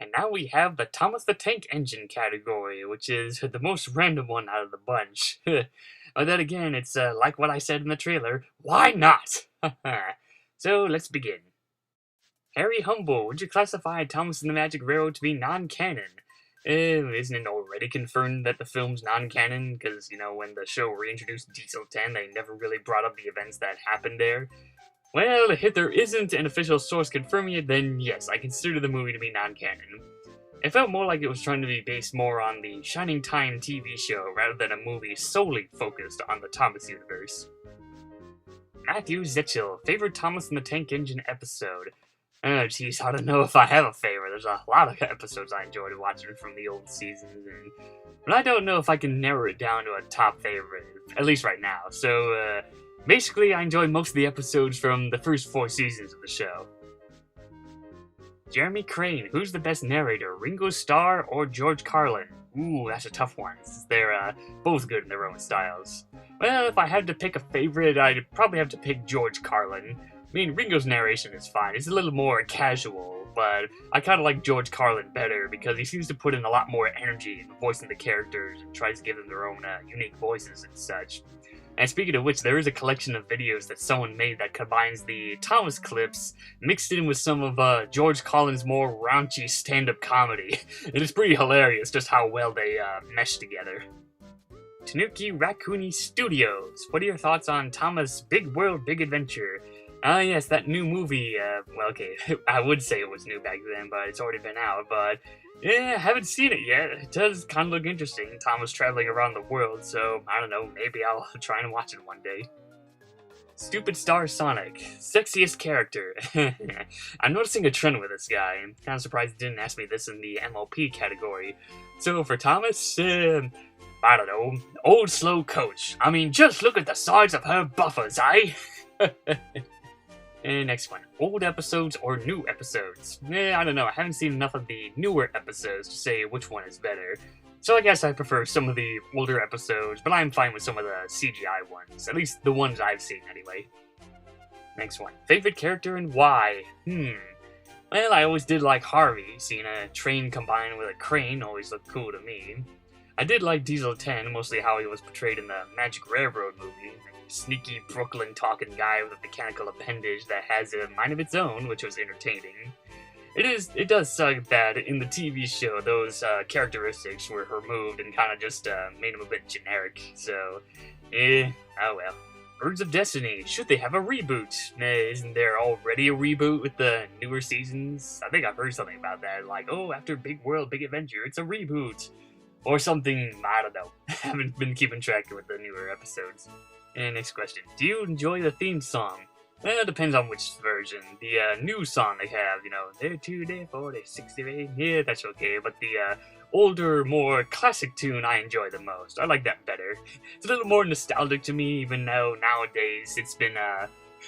And now we have the Thomas the Tank Engine category, which is the most random one out of the bunch. But then again, it's like what I said in the trailer, why not? So let's begin. Harry Humble, would you classify Thomas and the Magic Railroad to be non-canon? Isn't it already confirmed that the film's non-canon? Because, when the show reintroduced Diesel 10, they never really brought up the events that happened there. Well, if there isn't an official source confirming it, then yes, I consider the movie to be non-canon. It felt more like it was trying to be based more on the Shining Time TV show rather than a movie solely focused on the Thomas universe. Matthew Zetchell, favorite Thomas and the Tank Engine episode? Oh jeez, I don't know if I have a favorite. There's a lot of episodes I enjoyed watching from the old seasons, but I don't know if I can narrow it down to a top favorite, at least right now. So, basically, I enjoy most of the episodes from the first 4 seasons of the show. Jeremy Crane, who's the best narrator, Ringo Starr or George Carlin? Ooh, that's a tough one, since they're both good in their own styles. Well, if I had to pick a favorite, I'd probably have to pick George Carlin. I mean, Ringo's narration is fine. It's a little more casual, but I kind of like George Carlin better because he seems to put in a lot more energy in voicing the characters and tries to give them their own unique voices and such. And speaking of which, there is a collection of videos that someone made that combines the Thomas clips mixed in with some of George Carlin's more raunchy stand-up comedy. It is pretty hilarious just how well they mesh together. Tanuki Raccoony Studios, what are your thoughts on Thomas' Big World, Big Adventure? Ah, yes, that new movie, well, okay, I would say it was new back then, but it's already been out, but yeah, I haven't seen it yet. It does kind of look interesting. Thomas traveling around the world, so I don't know, maybe I'll try and watch it one day. Stupid Star Sonic, sexiest character. I'm noticing a trend with this guy. I'm kind of surprised he didn't ask me this in the MLP category. So for Thomas, I don't know, old slow coach. I mean, just look at the size of her buffers, eh? And next one, old episodes or new episodes? I don't know, I haven't seen enough of the newer episodes to say which one is better. So I guess I prefer some of the older episodes, but I'm fine with some of the CGI ones. At least the ones I've seen, anyway. Next one, favorite character and why? Well, I always did like Harvey. Seeing a train combined with a crane always looked cool to me. I did like Diesel 10, mostly how he was portrayed in the Magic Railroad movie. Sneaky Brooklyn talking guy with a mechanical appendage that has a mind of its own, which was entertaining. It does suck that in the TV show those characteristics were removed and kind of just made him a bit generic, so oh well. Birds of Destiny, should they have a reboot? Isn't there already a reboot with the newer seasons? I think I've heard something about that, like, oh, after Big World, Big Adventure, it's a reboot. Or something, I don't know. I haven't been keeping track with the newer episodes. And next question, do you enjoy the theme song? Well, it depends on which version. The new song they have, they're 2 day, 4 day, 60 day, yeah, that's okay. But the older, more classic tune I enjoy the most. I like that better. It's a little more nostalgic to me, even though nowadays it's been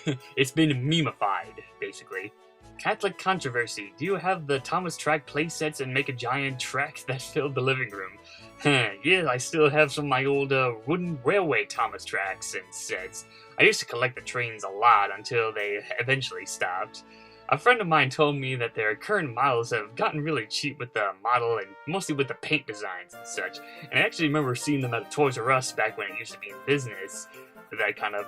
memeified, basically. Catholic controversy. Do you have the Thomas track playsets and make a giant track that filled the living room? Yeah, I still have some of my old wooden railway Thomas tracks and sets. I used to collect the trains a lot until they eventually stopped. A friend of mine told me that their current models have gotten really cheap with the model and mostly with the paint designs and such. And I actually remember seeing them at Toys R Us back when it used to be in business. With that kind of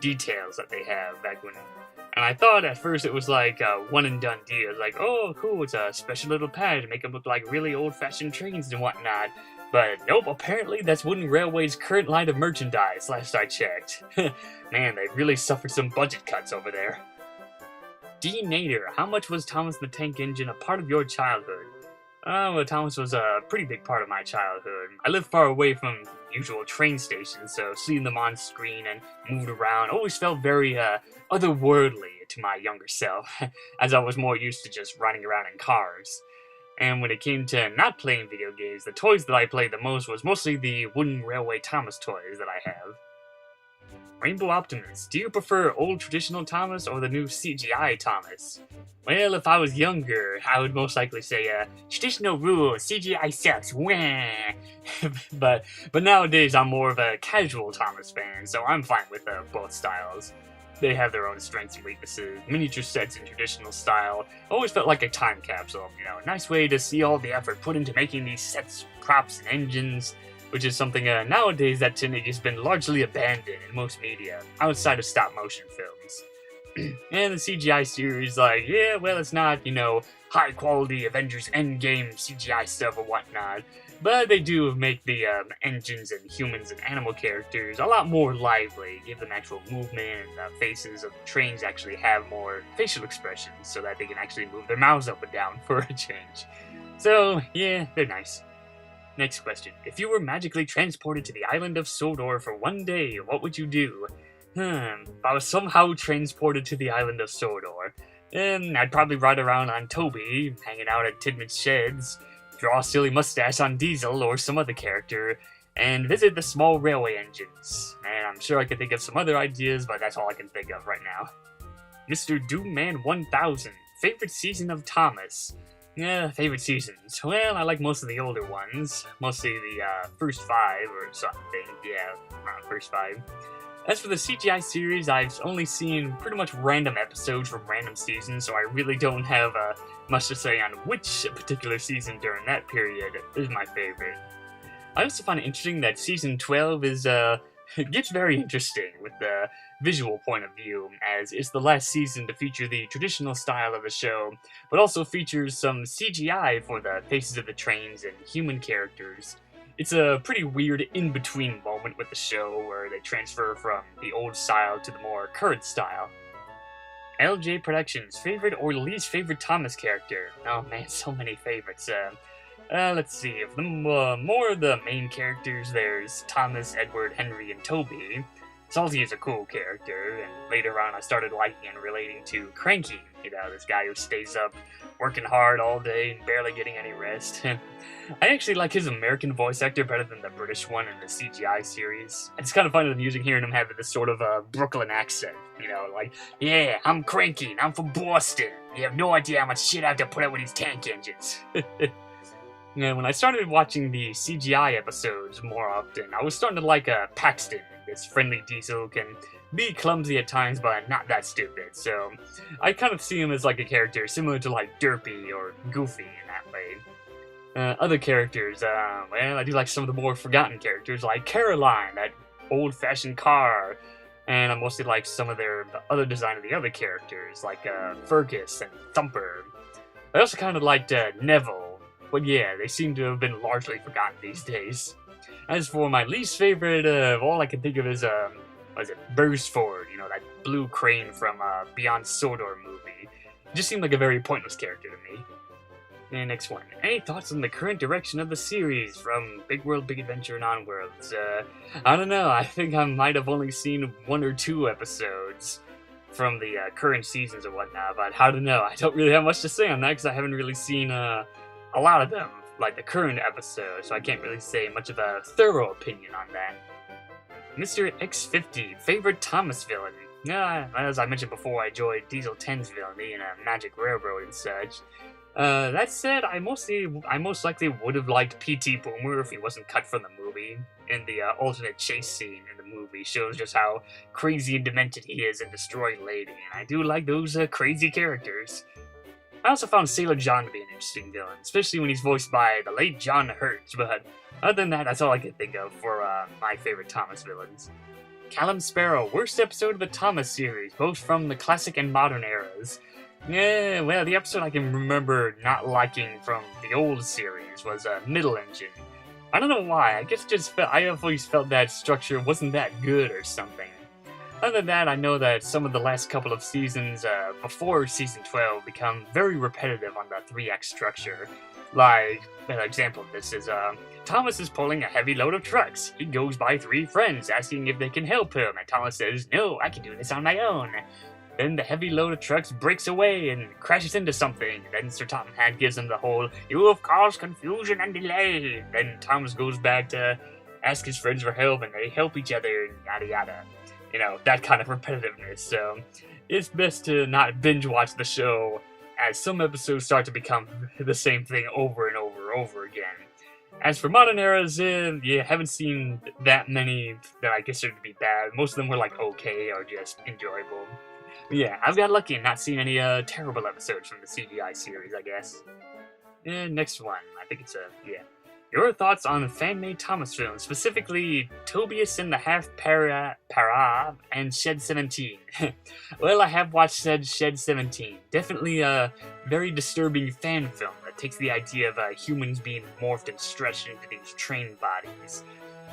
details that they have back when. And I thought at first it was like a one and done deal. It's like, oh cool, it's a special little pad to make them look like really old fashioned trains and whatnot. But nope, apparently that's Wooden Railway's current line of merchandise, last I checked. Man, they really suffered some budget cuts over there. D. Nader, how much was Thomas the Tank Engine a part of your childhood? Well, Thomas was a pretty big part of my childhood. I lived far away from usual train stations, so seeing them on screen and moved around always felt very otherworldly to my younger self, as I was more used to just riding around in cars. And when it came to not playing video games, the toys that I played the most was mostly the Wooden Railway Thomas toys that I have. Rainbow Optimist, do you prefer old traditional Thomas or the new CGI Thomas? Well, if I was younger, I would most likely say, traditional rules, CGI sucks, wah! but nowadays I'm more of a casual Thomas fan, so I'm fine with both styles. They have their own strengths and weaknesses, miniature sets in traditional style. Always felt like a time capsule, a nice way to see all the effort put into making these sets, props, and engines, which is something nowadays that technique has been largely abandoned in most media, outside of stop-motion films. And the CGI series, it's not, high-quality Avengers Endgame CGI stuff or whatnot, but they do make the engines and humans and animal characters a lot more lively, give them actual movement, and the faces of the trains actually have more facial expressions so that they can actually move their mouths up and down for a change. So, yeah, they're nice. Next question. If you were magically transported to the island of Sodor for one day, what would you do? If I was somehow transported to the island of Sodor, I'd probably ride around on Toby, hanging out at Tidman's sheds, draw a silly mustache on Diesel or some other character, and visit the small railway engines. And I'm sure I could think of some other ideas, but that's all I can think of right now. Mr. Doomman1000, favorite season of Thomas? Favorite seasons. Well, I like most of the older ones, mostly the first 5 or something. Yeah, around first 5. As for the CGI series, I've only seen pretty much random episodes from random seasons, so I really don't have much to say on which particular season during that period is my favorite. I also find it interesting that season 12 is, it gets very interesting with the visual point of view, as it's the last season to feature the traditional style of the show, but also features some CGI for the faces of the trains and human characters. It's a pretty weird in-between moment with the show where they transfer from the old style to the more current style. LJ Productions, favorite or least favorite Thomas character? Oh man, so many favorites. Let's see, of the more of the main characters, there's Thomas, Edward, Henry, and Toby. Salty is a cool character, and later on I started liking and relating to Cranky, this guy who stays up working hard all day and barely getting any rest. I actually like his American voice actor better than the British one in the CGI series. It's kind of funny amusing hearing him having this sort of Brooklyn accent, yeah, I'm Cranky, and I'm from Boston. You have no idea how much shit I have to put up with these tank engines. When I started watching the CGI episodes more often, I was starting to like Paxton. This friendly Diesel can be clumsy at times, but not that stupid, so I kind of see him as like a character similar to like Derpy or Goofy in that way. Other characters, I do like some of the more forgotten characters like Caroline, that old-fashioned car, and I mostly like some of the other design of the other characters like Fergus and Thumper. I also kind of liked Neville, but yeah, they seem to have been largely forgotten these days. As for my least favorite, all I can think of is, Bursford, that blue crane from Beyond Sodor movie. Just seemed like a very pointless character to me. And next one. Any thoughts on the current direction of the series from Big World, Big Adventure, and onwards? I don't know, I think I might have only seen 1 or 2 episodes from the current seasons or whatnot, but I don't know. I don't really have much to say on that because I haven't really seen a lot of them, like the current episode, so I can't really say much of a thorough opinion on that. Mr. X50, favorite Thomas villain? As I mentioned before, I enjoyed Diesel 10's villainy in a Magic Railroad and such. That said, I most likely would have liked P.T. Boomer if he wasn't cut from the movie. In the alternate chase scene in the movie shows just how crazy and demented he is in Destroyed Lady, and I do like those crazy characters. I also found Sailor John to be an interesting villain, especially when he's voiced by the late John Hurt, but other than that, that's all I can think of for my favorite Thomas villains. Callum Sparrow, worst episode of the Thomas series, both from the classic and modern eras. Yeah, well, the episode I can remember not liking from the old series was Middle Engine. I don't know why, I guess I always felt that structure wasn't that good or something. Other than that, I know that some of the last couple of seasons before Season 12 become very repetitive on the 3-act structure. Like, an example of this is, Thomas is pulling a heavy load of trucks. He goes by 3 friends asking if they can help him, and Thomas says, "No, I can do this on my own." Then the heavy load of trucks breaks away and crashes into something. Then Sir Topham Hatt gives him the whole, "You have caused confusion and delay." Then Thomas goes back to ask his friends for help, and they help each other, and yada yada. That kind of repetitiveness, so it's best to not binge watch the show, as some episodes start to become the same thing over and over again. As for modern eras, yeah, haven't seen that many that I consider to be bad. Most of them were like okay or just enjoyable. But yeah, I've got lucky and not seen any terrible episodes from the CGI series, I guess. Next one, I think it's yeah. Your thoughts on fan-made Thomas films, specifically Tobias and the Half-Para and Shed 17. Well, I have watched Shed 17. Definitely a very disturbing fan film that takes the idea of humans being morphed and stretched into these trained bodies.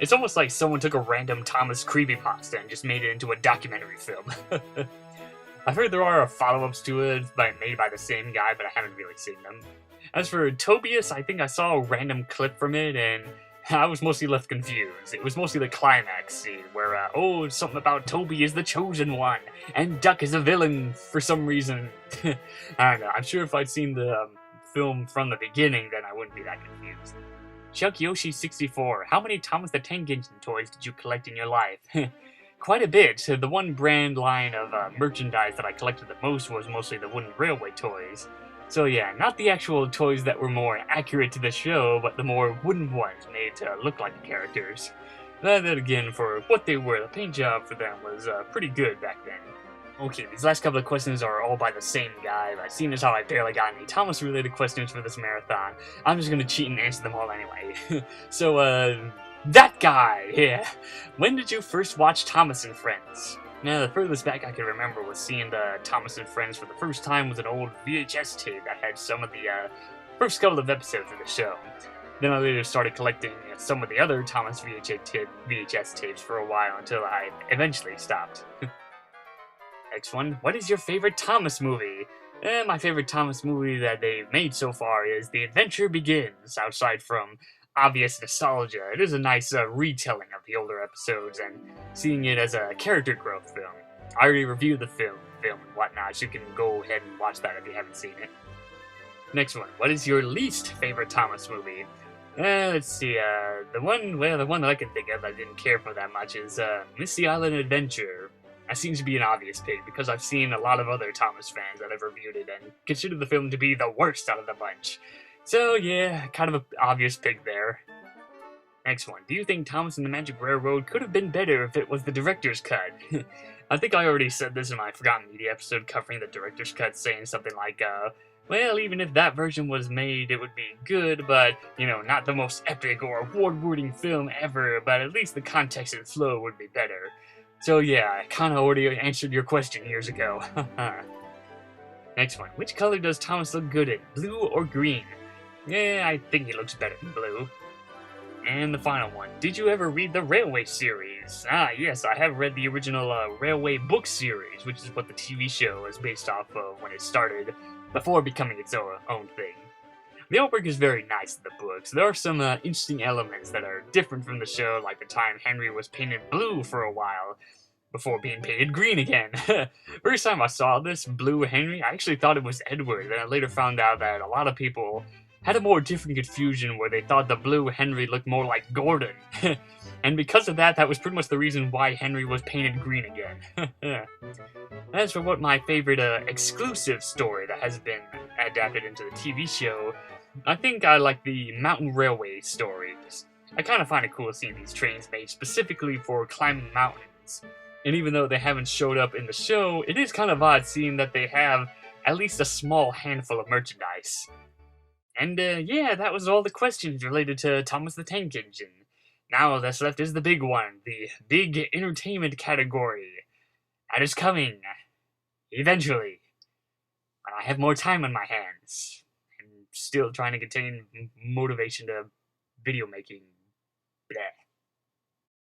It's almost like someone took a random Thomas creepypasta and just made it into a documentary film. I've heard there are follow-ups to it made by the same guy, but I haven't really seen them. As for Tobias, I think I saw a random clip from it, and I was mostly left confused. It was mostly the climax scene, where, something about Toby is the chosen one, and Duck is a villain for some reason. I don't know, I'm sure if I'd seen the film from the beginning, then I wouldn't be that confused. Chuck Yoshi 64, how many Thomas the Tank Engine toys did you collect in your life? Quite a bit. The one brand line of merchandise that I collected the most was mostly the wooden railway toys. So yeah, not the actual toys that were more accurate to the show, but the more wooden ones made to look like the characters. Then again, for what they were, the paint job for them was pretty good back then. Okay, these last couple of questions are all by the same guy, but seeing as how I barely got any Thomas-related questions for this marathon, I'm just gonna cheat and answer them all anyway. So, that guy, yeah. When did you first watch Thomas and Friends? Now, the furthest back I can remember was seeing the Thomas and Friends for the first time with an old VHS tape that had some of the first couple of episodes of the show. Then I later started collecting some of the other Thomas VHS tapes for a while until I eventually stopped. Next one, what is your favorite Thomas movie? My favorite Thomas movie that they've made so far is The Adventure Begins, outside from obvious nostalgia. It is a nice retelling of the older episodes and seeing it as a character growth film. I already reviewed the film and whatnot, so you can go ahead and watch that if you haven't seen it. Next one, what is your least favorite Thomas movie? Let's see, the one that I can think of I didn't care for that much is Misty Island Adventure. That seems to be an obvious pick because I've seen a lot of other Thomas fans that have reviewed it and consider the film to be the worst out of the bunch. So yeah, kind of an obvious pick there. Next one. Do you think Thomas and the Magic Railroad could have been better if it was the director's cut? I think I already said this in my Forgotten Media episode covering the director's cut, saying something like, well, even if that version was made, it would be good, but, you know, not the most epic or award-winning film ever, but at least the context and flow would be better. So yeah, I kinda already answered your question years ago. Next one. Which color does Thomas look good in, blue or green? Yeah, I think he looks better in blue. And the final one. Did you ever read the Railway series? Ah, yes, I have read the original Railway book series, which is what the TV show is based off of when it started, before becoming its own thing. The artwork is very nice in the books. There are some interesting elements that are different from the show, like the time Henry was painted blue for a while, before being painted green again. First time I saw this, Blue Henry, I actually thought it was Edward, and I later found out that a lot of people had a more different confusion where they thought the Blue Henry looked more like Gordon. And because of that, that was pretty much the reason why Henry was painted green again. As for what my favorite exclusive story that has been adapted into the TV show, I think I like the Mountain Railway stories. I kind of find it cool seeing these trains made specifically for climbing mountains. And even though they haven't showed up in the show, it is kind of odd seeing that they have at least a small handful of merchandise. And yeah, that was all the questions related to Thomas the Tank Engine. Now all that's left is the big one, the big entertainment category. That is coming. Eventually. When I have more time on my hands. I'm still trying to contain motivation to video making